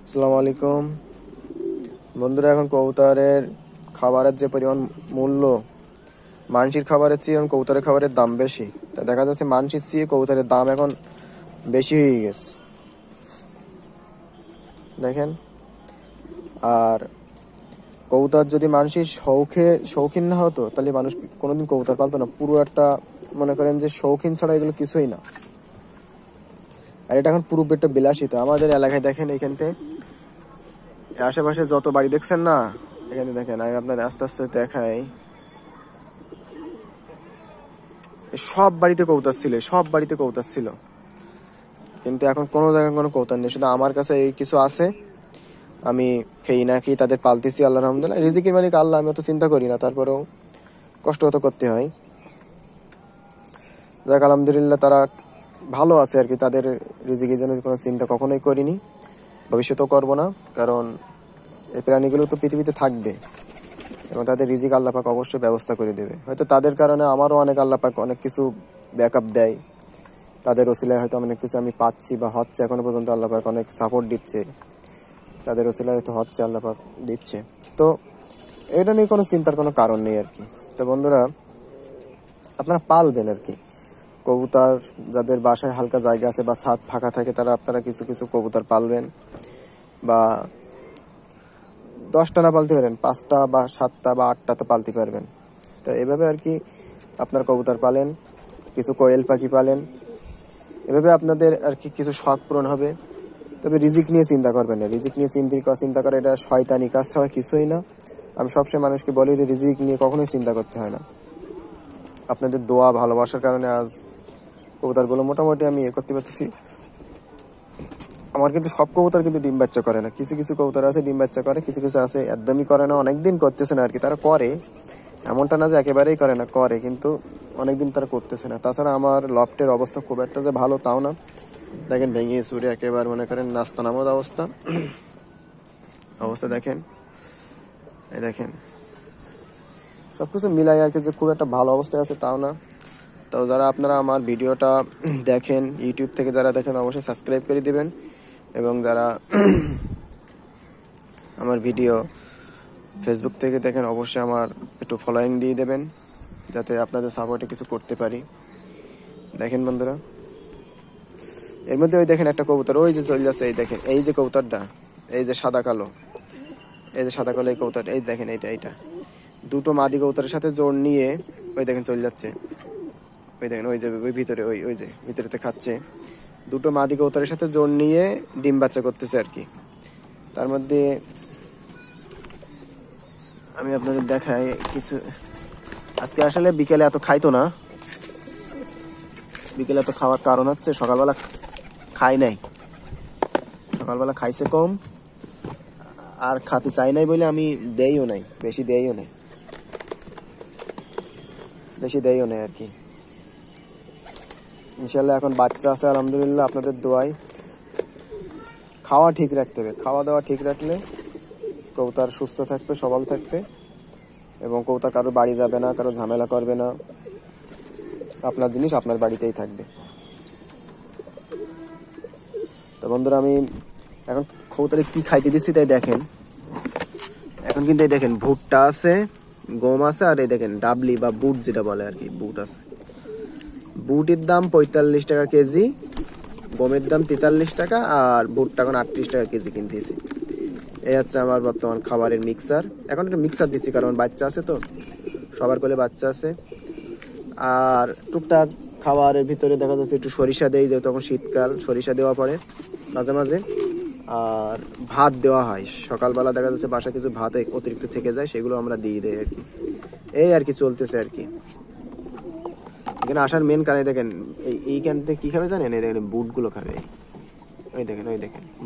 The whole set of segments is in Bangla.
আসসালামু আলাইকুম বন্ধুরা। এখন কবুতরের খাবারের যে পরিমাণ মূল্য, মানসির খাবারের চেয়ে এখন কবুতরের খাবারের দাম বেশি। তা দেখা যাচ্ছে মানসির চেয়ে কবুতরের দাম এখন বেশি হয়ে গেছে, দেখেন। আর কবুতর যদি মানুষের শৌখিন না হতো তাহলে মানুষ কোনোদিন কবুতর পালতো না। পুরো একটা মনে করেন যে শৌখিন ছাড়া এগুলো কিছুই না। আর এটা এখন পুরো একটা বিলাসিতা। আমাদের এলাকায় দেখেন, এইখানতে আশেপাশে যত বাড়ি দেখছেন না, এখানে দেখেন, আমি আপনাদের আস্তে আস্তে দেখাই। সব বাড়িতে কবুতর ছিল, কিন্তু এখন কোনো জায়গায় কোনো কবুতর নেই। শুধু আমার কাছে এই কিছু আছে, আমি খেয়ে না খেয়ে তাদের পালতেছি। আল্লাহ আলহামদুলিল্লাহ, রিজিকের মালিক আল্লাহ, আমি অত চিন্তা করি না, তারপরেও কষ্ট তো করতে হয়। যাক আলহামদুলিল্লাহ, তারা ভালো আছে আর কি। তাদের রিজিকের জন্য কোনো চিন্তা কখনোই করিনি, ভবিষ্যতেও করবো না। কারণ এই প্রাণীগুলো তো পৃথিবীতে থাকবে এবং তাদের রিজিক আল্লাহ পাক অবশ্যই ব্যবস্থা করে দেবে। হয়তো তাদের কারণে আমারও অনেক আল্লাহ পাক অনেক কিছু ব্যাকআপ দেয়, তাদের ওসিলায় হয়তো অনেক কিছু আমি পাচ্ছি বা হচ্ছে। এখনো পর্যন্ত আল্লাহ পাক অনেক সাপোর্ট দিচ্ছে, তাদের ওসিলায় হয়তো হচ্ছে, আল্লাহ পাক দিচ্ছে। তো এটা নিয়ে কোনো চিন্তার কোনো কারণ নেই আর কি। তো বন্ধুরা, আপনারা পালবেন আর কি কবুতর। যাদের বাসায় হালকা জায়গা আছে বা ছাদ ফাঁকা থাকে, তারা আপনারা কিছু কিছু কবুতর পালবেন। বা 10টা না পালতে পারেন, 5টা বা 7টা বা 8টা তো পালতে পারবেন। তো এভাবে আর কি আপনার কবুতর পালেন, কিছু কোয়েল পাখি পালেন। এভাবে আপনাদের আর কি কিছু শখ পূরণ হবে। তবে রিজিক নিয়ে চিন্তা করবেন না। রিজিক নিয়ে চিন্তা করে এটা শয়তানি কাজ ছাড়া কিছুই না। আমি সবসময় মানুষকে বলি যে রিজিক নিয়ে কখনোই চিন্তা করতে হয় না। আপনাদের দোয়া ভালোবাসার কারণে আজ কবুতরগুলো মোটামুটি আমি করতে পারতেছি। আমার কিন্তু সব কবুতর কিন্তু ডিম বাচ্চা করে না। কিছু কিছু কবুতর আছে ডিম বাচ্চা করে, কিছু কিছু আছে একদমই করে না, অনেকদিন করতেছে না আর কি। তারা করে, এমনটা না যে একেবারেই করে না, করে, কিন্তু অনেকদিন তারা করতেছে না। তাছাড়া আমার লফটের অবস্থা খুব একটা যে ভালো তাও না। দেখেন ভেঙে চুরে একেবারে মনে করেন নাস্তা নামদ অবস্থা দেখেন, এই দেখেন। সবকিছু মিলাই আর কি যে খুব একটা ভালো অবস্থায় আছে তাও না। তো যারা আপনারা আমার ভিডিওটা দেখেন, ইউটিউব থেকে যারা দেখেন, অবশ্যই সাবস্ক্রাইব করে দিবেন। এবং যারা আমার ভিডিও ফেসবুক থেকে দেখেন, অবশ্যই আমার একটু ফলোয়িং দিয়ে দেবেন, যাতে আপনাদের সাপোর্টে কিছু করতে পারি। দেখেন বন্ধুরা, এর মধ্যে ওই দেখেন একটা কবুতর ওই যে চলে যাচ্ছে। এই দেখেন, এই যে কবুতরটা, এই যে সাদা কালো, এই যে সাদা কালো এই কবুতরটা, এই দেখেন, এইটা দুটো মাদি কবুতরের সাথে জোড় নিয়ে ওই দেখেন চলে যাচ্ছে। ওই দেখেন, ওই যে ওই ভিতরে, ওই যে ভিতরেতে খাচ্ছে। দুটো মাদি কবুতরের সাথে জোড় নিয়ে ডিম বাচ্চা করতেছে আর কি। তার মধ্যে আমি আপনাদের দেখাই কিছু। আজকে আসলে বিকেলে এত খাইতো না। বিকেলে এত খাওয়ার কারণ হচ্ছে সকালবেলা খাই নাই, সকালবেলা খাইছে কম, আর খাতে চাই নাই বলে আমি দেইও নাই, বেশি দেইও নাই আর কি। ইনশাল্লাহ এখন বাচ্চা আছে আলহামদুলিল্লাহ, আপনাদের দোয়ায়। খাওয়া ঠিক রাখতে হবে, খাওয়া দাওয়া ঠিক রাখলে কবুতর সুস্থ থাকবে, সবল থাকবে, এবং কবুতর কারো বাড়ি যাবে না, কারো ঝামেলা করবে না। আপনার জিনিস আপনার বাড়িতেই থাকবে। তো বন্ধুরা, আমি এখন কবুতরে কি খাইতে দিচ্ছি তাই দেখেন। এখন কিন্তু এই দেখেন ভুট্টা আছে, গম আছে, আর এই দেখেন ডাবলি বা বুট যেটা বলে আর কি, বুট আছে। বুটের দাম 45 টাকা কেজি, গমের দাম 43 টাকা, আর বুটটা এখন 38 টাকা কেজি কিনতেছি। এই হচ্ছে আমার বর্তমান খাবারের মিক্সার। এখন একটা মিক্সার দিচ্ছি কারণ বাচ্চা আছে, তো সবার কোলে বাচ্চা আছে। আর টুকটাক খাবারের ভিতরে দেখা যাচ্ছে একটু সরিষা দেই, যেহেতু তখন শীতকাল, সরিষা দেওয়া পড়ে মাঝে মাঝে। আর ভাত দেওয়া হয় সকালবেলা, দেখা যাচ্ছে বাসা কিছু ভাত অতিরিক্ত থেকে যায়, সেগুলো আমরা দিয়ে দেই আর কি। এই আর কি চলতেছে আর কি। এখানে আসার মেন কারণ দেখেন, এইখান থেকে কী খাবে জানেন? এই দেখেন বুটগুলো খাবে, ওই দেখেন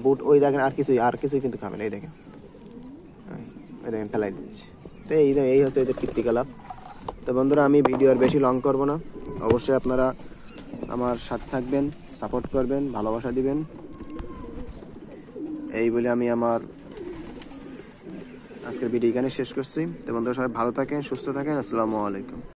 বুট, ওই দেখেন আর কিছুই কিন্তু খাবে না। এই দেখেন, ওই দেখেন ফেলাই দিচ্ছে। তো এই হচ্ছে এদের কীর্তিকলাপ। তো বন্ধুরা, আমি ভিডিও আর বেশি লং করবো না। অবশ্যই আপনারা আমার সাথে থাকবেন, সাপোর্ট করবেন, ভালোবাসা দিবেন, এই বলে আমি আমার আজকের ভিডিও এখানে শেষ করছি। তো বন্ধুরা, সবাই ভালো থাকেন, সুস্থ থাকেন। আসসালামু আলাইকুম।